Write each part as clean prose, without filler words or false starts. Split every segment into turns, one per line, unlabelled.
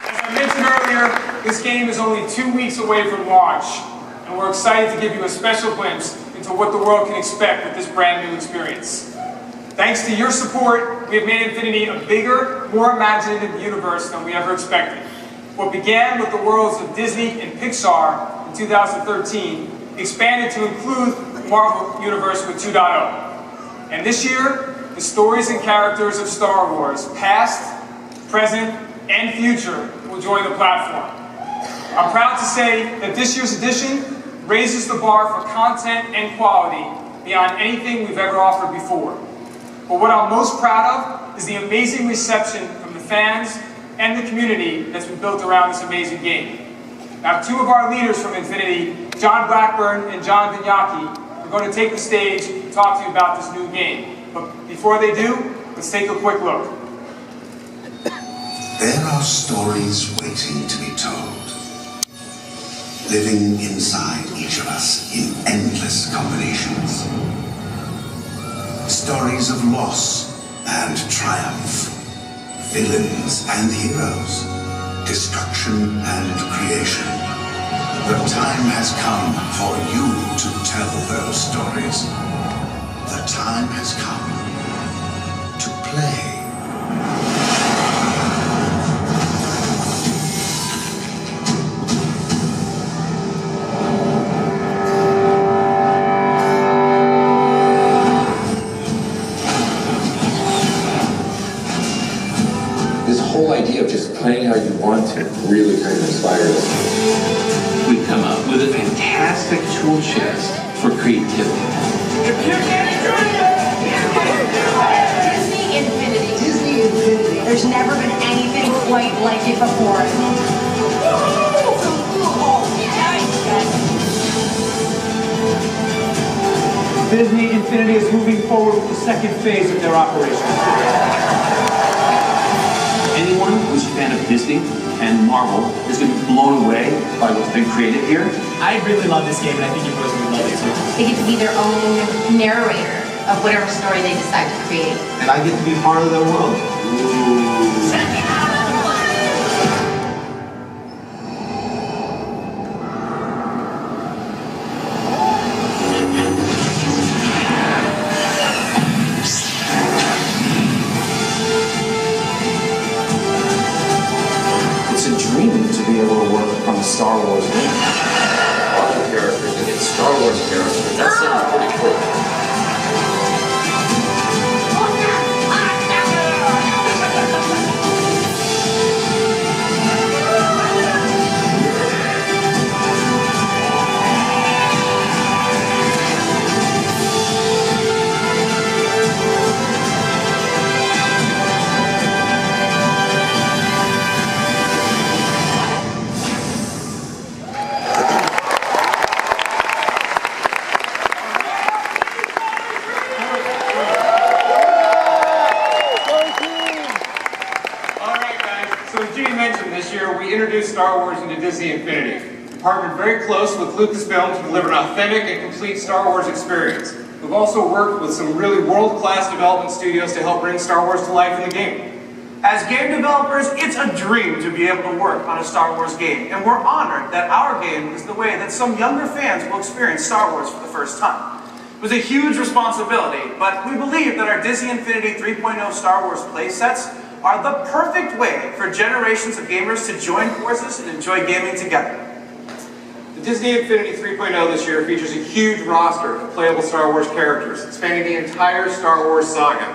As I mentioned earlier, this game is only 2 weeks away from launch, and we're excited to give you a special glimpse into what the world can expect with this brand new experience. Thanks to your support, we have made Infinity a bigger, more imaginative universe than we ever expected. What began with the worlds of Disney and Pixar in 2013 expanded to include the Marvel Universe with 2.0. And this year, the stories and characters of Star Wars, past, present, and future, will join the platform. I'm proud to say that this year's edition raises the bar for content and quality beyond anything we've ever offered before. But what I'm most proud of is the amazing reception from the fans and the community that's been built around this amazing game. Now, two of our leaders from Infinity, John Blackburn and John Vignacchi, are going to take the stage and talk to you about this new game. But before they do, let's take a quick look.
There are stories waiting to be told, living inside each of us in endless combinations. Stories of loss and triumph, villains and heroes, destruction and creation. The time has come for you to tell those stories. The time has come to play.
This whole idea of just playing how you want to really kind of inspired us.
We've come up with a fantastic tool chest for creativity.
Disney Infinity. Disney Infinity. There's never been anything quite like it before.
Disney Infinity is moving forward with the second phase of their operation.
Anyone who's a fan of Disney and Marvel is going to be blown away by what's been created here.
I really love this game, and I think you boys would love it too.
They get to be their own narrator of whatever story they decide to create.
And I get to be part of their world.
It's a dream to be able to work on a Star Wars game. Marvel characters and get Star Wars characters. That sounds pretty cool.
This year, we introduced Star Wars into Disney Infinity. We partnered very close with Lucasfilm to deliver an authentic and complete Star Wars experience. We've also worked with some really world-class development studios to help bring Star Wars to life in the game.
As game developers, it's a dream to be able to work on a Star Wars game, and we're honored that our game is the way that some younger fans will experience Star Wars for the first time. It was a huge responsibility, but we believe that our Disney Infinity 3.0 Star Wars playsets are the perfect way for generations of gamers to join forces and enjoy gaming together.
The Disney Infinity 3.0 this year features a huge roster of playable Star Wars characters, spanning the entire Star Wars saga.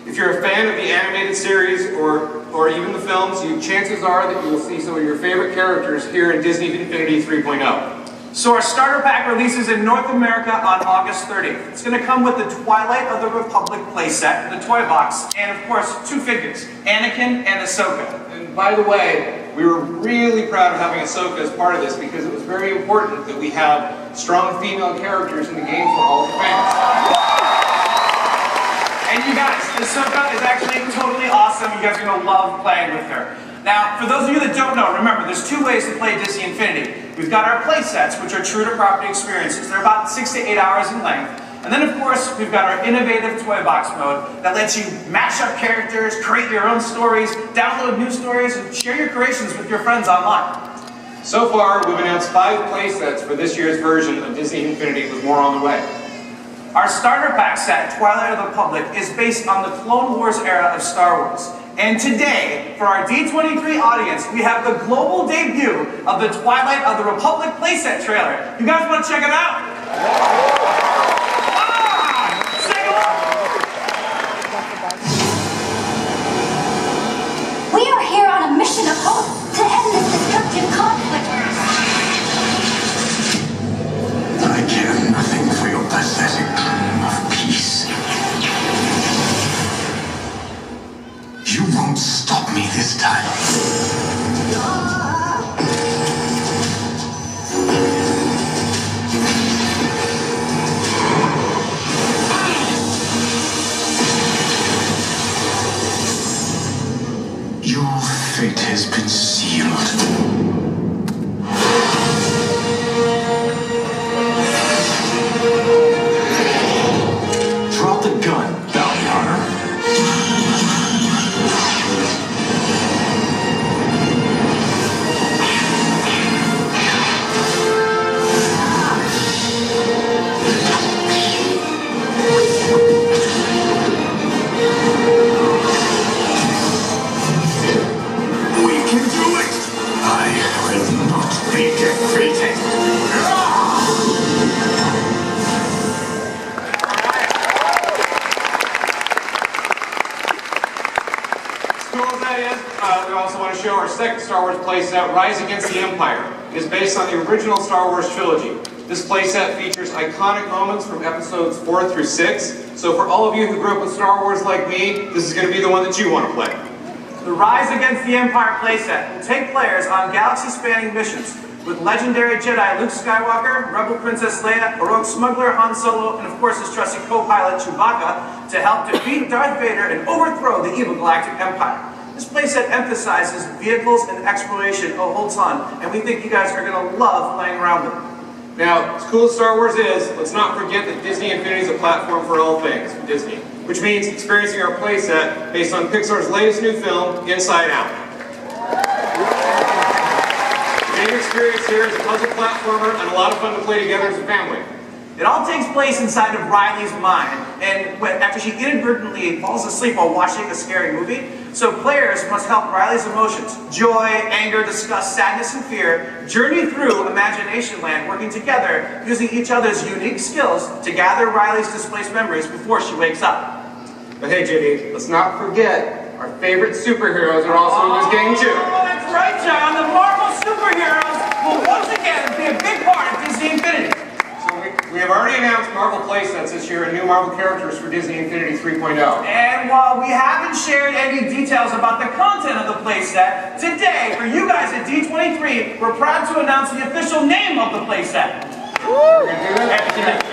If you're a fan of the animated series or even the films, chances are that you will see some of your favorite characters here in Disney Infinity 3.0.
So our starter pack releases in North America on August 30th. It's going to come with the Twilight of the Republic playset, the toy box, and of course, 2 figures, Anakin and Ahsoka.
And by the way, we were really proud of having Ahsoka as part of this because it was very important that we have strong female characters in the game for all the fans.
And you guys, Ahsoka is actually totally awesome. You guys are going to love playing with her. Now, for those of you that don't know, remember, there's 2 ways to play Disney Infinity. We've got our play sets, which are true to property experiences. They're about 6 to 8 hours in length. And then, of course, we've got our innovative toy box mode that lets you mash up characters, create your own stories, download new stories, and share your creations with your friends online.
So far, we've announced 5 playsets for this year's version of Disney Infinity, with more on the way.
Our starter pack set, Twilight of the Republic, is based on the Clone Wars era of Star Wars. And today, for our D23 audience, we have the global debut of the Twilight of the Republic playset trailer. You guys want to check it out?
We are here on a mission of hope to end this destructive conflict.
I care nothing for your pathetic dream of peace. You won't stop me this time. Your fate has been sealed.
Drop the gun, bounty hunter.
We can do it! I will not be defeated.
As cool as that is, we also want to show our second Star Wars playset, Rise Against the Empire. It is based on the original Star Wars trilogy. This playset features iconic moments from episodes 4 through 6. So for all of you who grew up with Star Wars like me, this is going to be the one that you want to play.
The Rise Against the Empire playset will take players on galaxy-spanning missions with legendary Jedi Luke Skywalker, Rebel Princess Leia, a rogue smuggler Han Solo, and of course his trusty co-pilot Chewbacca to help defeat Darth Vader and overthrow the evil Galactic Empire. This playset emphasizes vehicles and exploration a whole ton, and we think you guys are going to love playing around with them.
Now, as cool as Star Wars is, let's not forget that Disney Infinity is a platform for all things Disney, which means experiencing our playset based on Pixar's latest new film, Inside Out. The main experience here is a puzzle platformer and a lot of fun to play together as a family.
It all takes place inside of Riley's mind, and after she inadvertently falls asleep while watching a scary movie, so players must help Riley's emotions, joy, anger, disgust, sadness, and fear, journey through Imagination Land, working together, using each other's unique skills to gather Riley's displaced memories before she wakes up.
But hey, JD, let's not forget our favorite superheroes are also in this game too.
Oh, that's right, John. The Marvel superheroes will once again be a big part of Disney Infinity.
We have already announced Marvel playsets this year and new Marvel characters for Disney Infinity 3.0.
And while we haven't shared any details about the content of the playset, today, for you guys at D23, we're proud to announce the official name of the playset.
We're going to do that?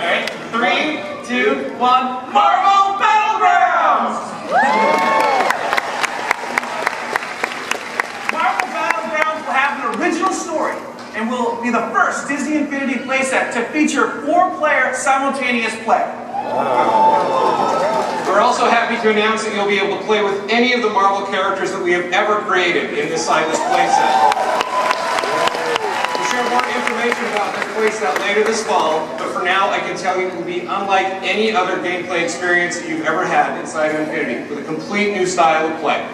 Alright, 3, 2, 1, Marvel Battlegrounds! Marvel Battlegrounds will have an original story and will be the first Disney Infinity playset to feature 4-player simultaneous play.
We're also happy to announce that you'll be able to play with any of the Marvel characters that we have ever created inside this playset. We'll share more information about this playset later this fall, but for now I can tell you it will be unlike any other gameplay experience that you've ever had inside of Infinity, with a complete new style of play.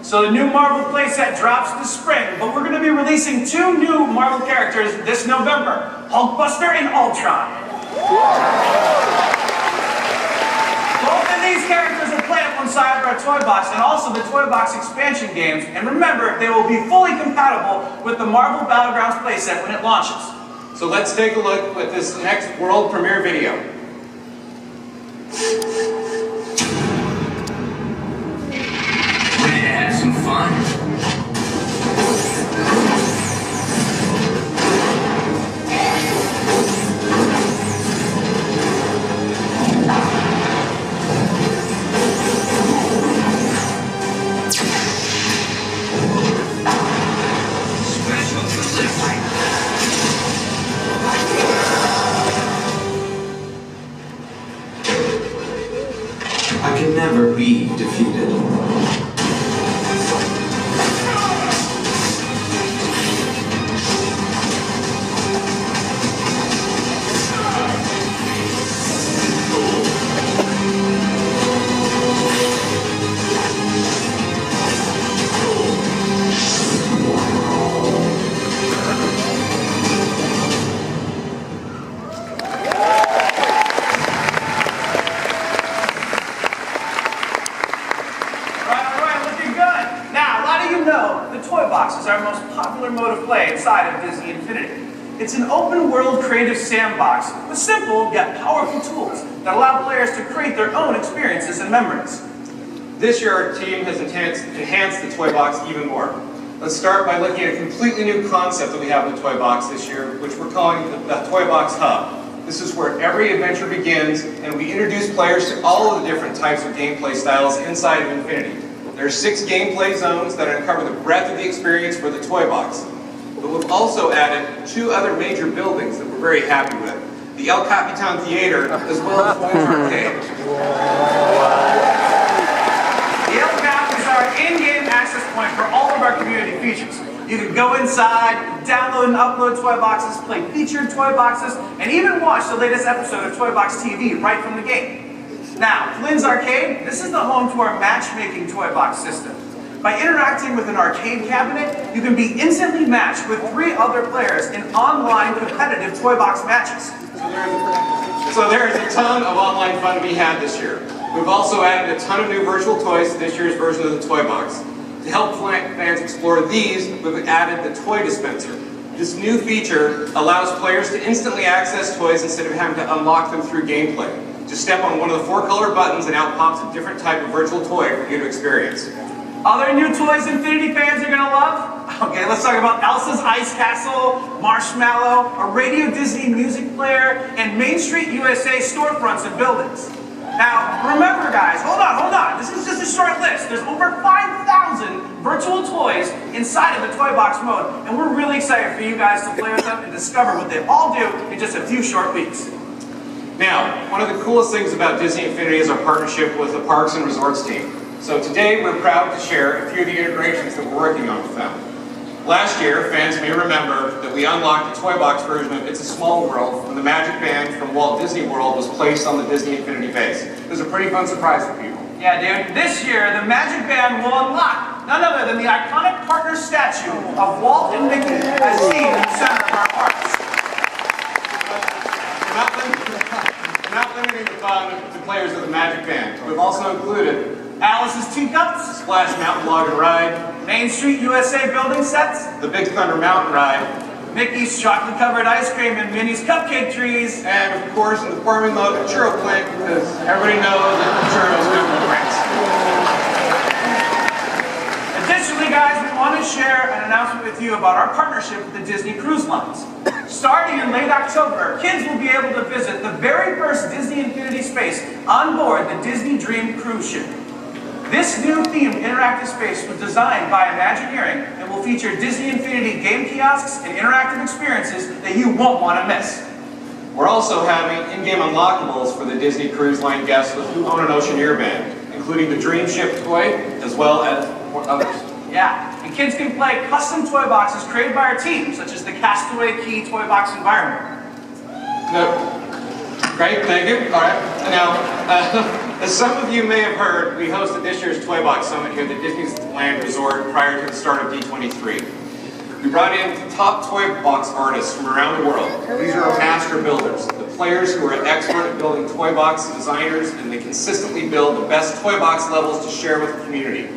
So the new Marvel playset drops this spring, but we're going to be releasing 2 new Marvel characters this November, Hulkbuster and Ultron. Both of these characters will play alongside of our toy box and also the toy box expansion games, and remember, they will be fully compatible with the Marvel Battlegrounds playset when it launches.
So let's take a look at this next world premiere video.
Ready to have some fun?
be defeated.
The toy box is our most popular mode of play inside of Disney Infinity. It's an open-world creative sandbox with simple yet powerful tools that allow players to create their own experiences and memories.
This year, our team has enhanced the toy box even more. Let's start by looking at a completely new concept that we have in the toy box this year, which we're calling the Toy Box Hub. This is where every adventure begins, and we introduce players to all of the different types of gameplay styles inside of Infinity. There are 6 gameplay zones that uncover the breadth of the experience for the toy box. But we've also added 2 other major buildings that we're very happy with. The El Capitan Theater, as well as Voyage Arcade.
The El Cap is our in-game access point for all of our community features. You can go inside, download and upload toy boxes, play featured toy boxes, and even watch the latest episode of Toy Box TV right from the game. Now, Flynn's Arcade, this is the home to our matchmaking toy box system. By interacting with an arcade cabinet, you can be instantly matched with 3 other players in online competitive toy box matches.
So there's a ton of online fun to be had this year. We've also added a ton of new virtual toys to this year's version of the toy box. To help fans explore these, we've added the toy dispenser. This new feature allows players to instantly access toys instead of having to unlock them through gameplay. Just step on one of the 4 color buttons and out pops a different type of virtual toy for you to experience.
Other new toys Infinity fans are gonna love? Okay, let's talk about Elsa's Ice Castle, Marshmallow, a Radio Disney music player, and Main Street USA storefronts and buildings. Now, remember guys, hold on. This is just a short list. There's over 5,000 virtual toys inside of the toy box mode, and we're really excited for you guys to play with them and discover what they all do in just a few short weeks.
Now, one of the coolest things about Disney Infinity is our partnership with the Parks and Resorts team. So today we're proud to share a few of the integrations that we're working on with them. Last year, fans may remember that we unlocked the toy box version of It's a Small World when the Magic Band from Walt Disney World was placed on the Disney Infinity base. It was a pretty fun surprise for people.
Yeah, dude. This year, the Magic Band will unlock none other than the iconic partner statue of Walt and Mickey as seen in the center of our parks.
We're not limiting the fun to players of the Magic Band. We've also included
Alice's Teacups,
Splash Mountain Log and Ride,
Main Street USA building sets,
the Big Thunder Mountain Ride,
Mickey's chocolate-covered ice cream and Minnie's cupcake trees,
and of course in the farming mode, the churro plant, because everybody knows that the churros come from France.
Additionally, guys, we want to share an announcement with you about our partnership with the Disney Cruise Lines. Starting in late October, kids will be able to visit the very first Disney Infinity space on board the Disney Dream cruise ship. This new themed interactive space was designed by Imagineering and will feature Disney Infinity game kiosks and interactive experiences that you won't want to miss.
We're also having in-game unlockables for the Disney Cruise Line guests who own an Oceaneer band, including the Dream Ship toy, as well as others.
Yeah, and kids can play custom toy boxes created by our team, such as the Castaway Key toy box environment.
Great, thank you. All right. Now, as some of you may have heard, we hosted this year's Toy Box Summit here at the Disneyland Resort prior to the start of D23. We brought in top toy box artists from around the world. These are our master builders, the players who are expert at building toy box designers, and they consistently build the best toy box levels to share with the community.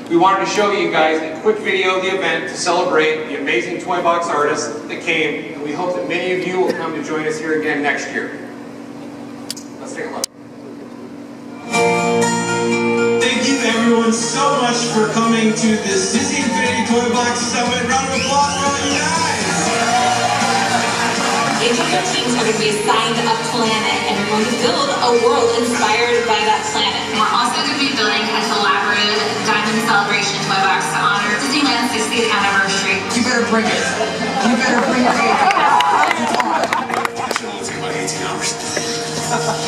We wanted to show you guys a quick video of the event to celebrate the amazing toy box artists that came, and we hope that many of you will come to join us here again next year. Let's take a look.
Thank you everyone so much for coming to this Disney Infinity Toy Box Summit. Round of applause for all you guys!
Each of your teams are going to be assigned a planet, and you're going to build a world inspired by that planet.
We're also going to be building a collaborative Diamond Celebration toy box to honor Disneyland's 60th anniversary.
You better bring it. You better bring it.
It's about 18 hours.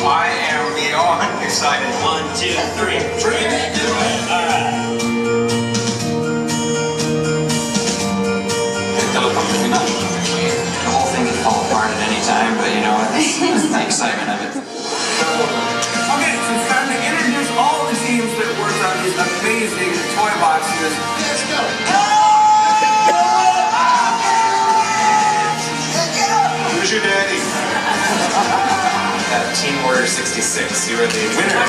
Why am we on?
excited. 1, 2, 3. Bring it to it. All right.
The whole thing could fall apart at any time, but you know, that's the excitement of it.
Okay, so it's time to introduce all the teams that worked on these amazing toy boxes.
Let's go. Who's your daddy?
Team Order 66, you are the winner.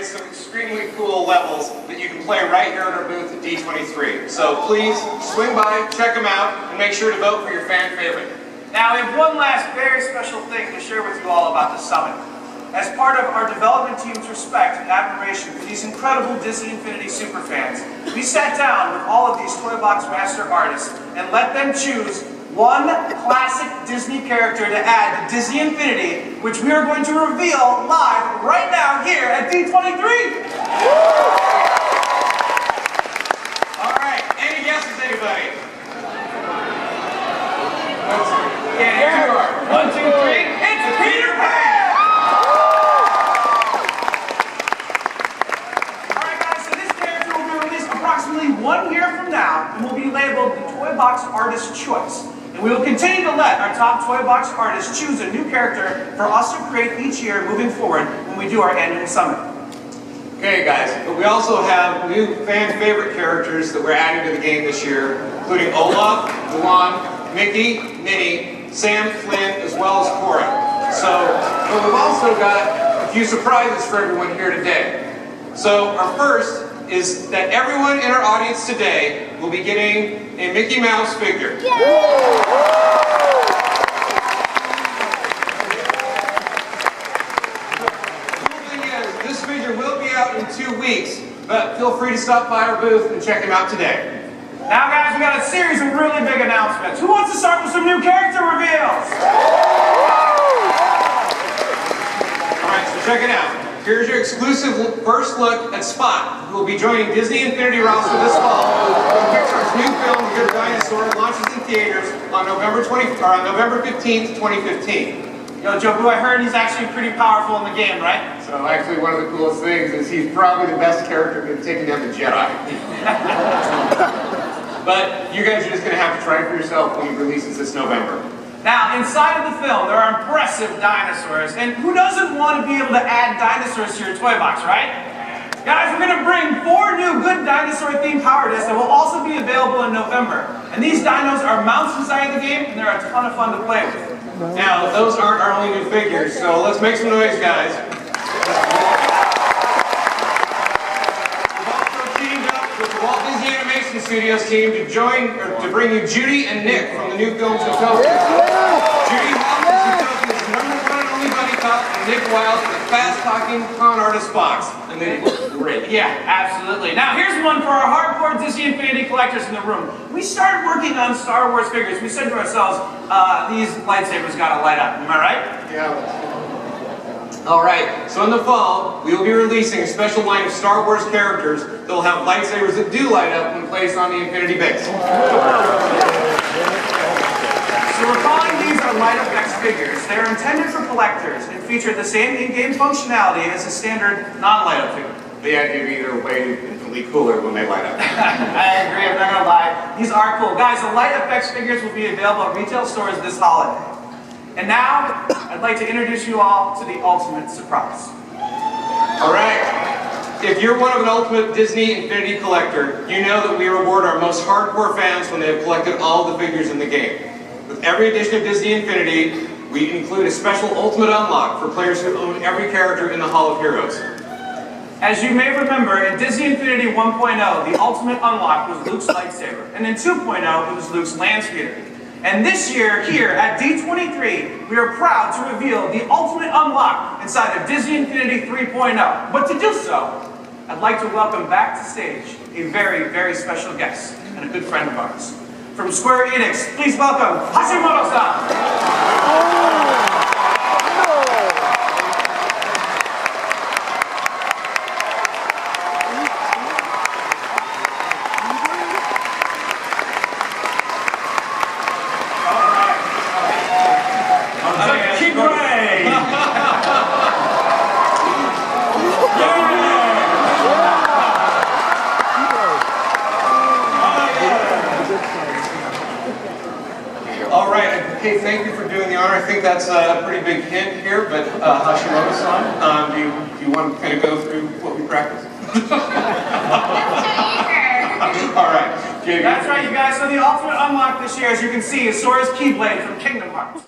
Some extremely cool levels that you can play right here at our booth at D23. So please swing by, check them out, and make sure to vote for your fan favorite.
Now we have one last very special thing to share with you all about the summit. As part of our development team's respect and admiration for these incredible Disney Infinity superfans, we sat down with all of these Toy Box Master artists and let them choose one classic Disney character to add to Disney Infinity, which we are going to reveal live right now here at D23.
All right, any guesses, anybody?
Yeah, here you are. 1, 2, 3. It's Peter Pan! Alright guys, so this character will be released approximately 1 year from now and will be labeled the Toy Box Artist Choice. And we will continue to let our top Toy Box artists choose a new character for us to create each year moving forward when we do our annual summit.
Okay guys, but we also have new fan favorite characters that we're adding to the game this year, including Olaf, Mulan, Mickey, Minnie, Sam, Flynn, as well as Cora. But we've also got a few surprises for everyone here today. So our first is that everyone in our audience today will be getting a Mickey Mouse figure. The cool thing is, this figure will be out in 2 weeks, but feel free to stop by our booth and check him out today.
Now guys, we got a series of really big announcements. Who wants to start with some new character reveals?
Alright, so check it out. Here's your exclusive first look at Spot, who will be joining Disney Infinity roster this fall. Pixar's new film, The Good Dinosaur, launches in theaters on November 15th, 2015.
Yo, Joe Boo, I heard he's actually pretty powerful in the game, right?
So actually one of the coolest things is he's probably the best character in taking down the Jedi.
But you guys are just going to have to try it for yourself when he releases this November.
Now, inside of the film, there are impressive dinosaurs, and who doesn't want to be able to add dinosaurs to your toy box, right? Guys, we're going to bring 4 new Good Dinosaur-themed power discs that will also be available in November. And these dinos are mounts inside the game, and they're a ton of fun to play with.
Now, those aren't our only new figures, so let's make some noise, guys. Studios team to bring you Judy and Nick from the new film Zootopia. Judy Hawkins is Zootopia's #1 and only bunny cop, and Nick Wilde is the fast-talking con artist fox. And they look great.
Yeah, absolutely. Now here's one for our hardcore Disney Infinity collectors in the room. We started working on Star Wars figures. We said to ourselves, these lightsabers gotta light up. Am I right?
Yeah.
Alright, so in the fall, we will be releasing a special line of Star Wars characters that will have lightsabers that do light up when placed on the Infinity base.
So we're calling these our Light Up X figures. They're intended for collectors and feature the same in-game functionality as a standard non-light up figure.
The idea of either way infinitely cooler when they light up.
I agree, I'm not gonna lie. These are cool. Guys, the Light Up X figures will be available at retail stores this holiday. And now, I'd like to introduce you all to the ultimate surprise.
Alright, if you're one of an ultimate Disney Infinity collector, you know that we reward our most hardcore fans when they have collected all the figures in the game. With every edition of Disney Infinity, we include a special ultimate unlock for players who own every character in the Hall of Heroes.
As you may remember, in Disney Infinity 1.0, the ultimate unlock was Luke's lightsaber. And in 2.0, it was Luke's land speeder. And this year, here at D23, we are proud to reveal the ultimate unlock inside of Disney Infinity 3.0. But to do so, I'd like to welcome back to stage a very, very special guest and a good friend of ours. From Square Enix, please welcome Hashimoto-san.
hey, thank you for doing the honor. I think that's a pretty big hint here, but Hashimoto-san, do you want to kind of go through what we practiced? All right.
That's right, you guys. So the ultimate unlock this year, as you can see, is Sora's Keyblade from Kingdom Hearts.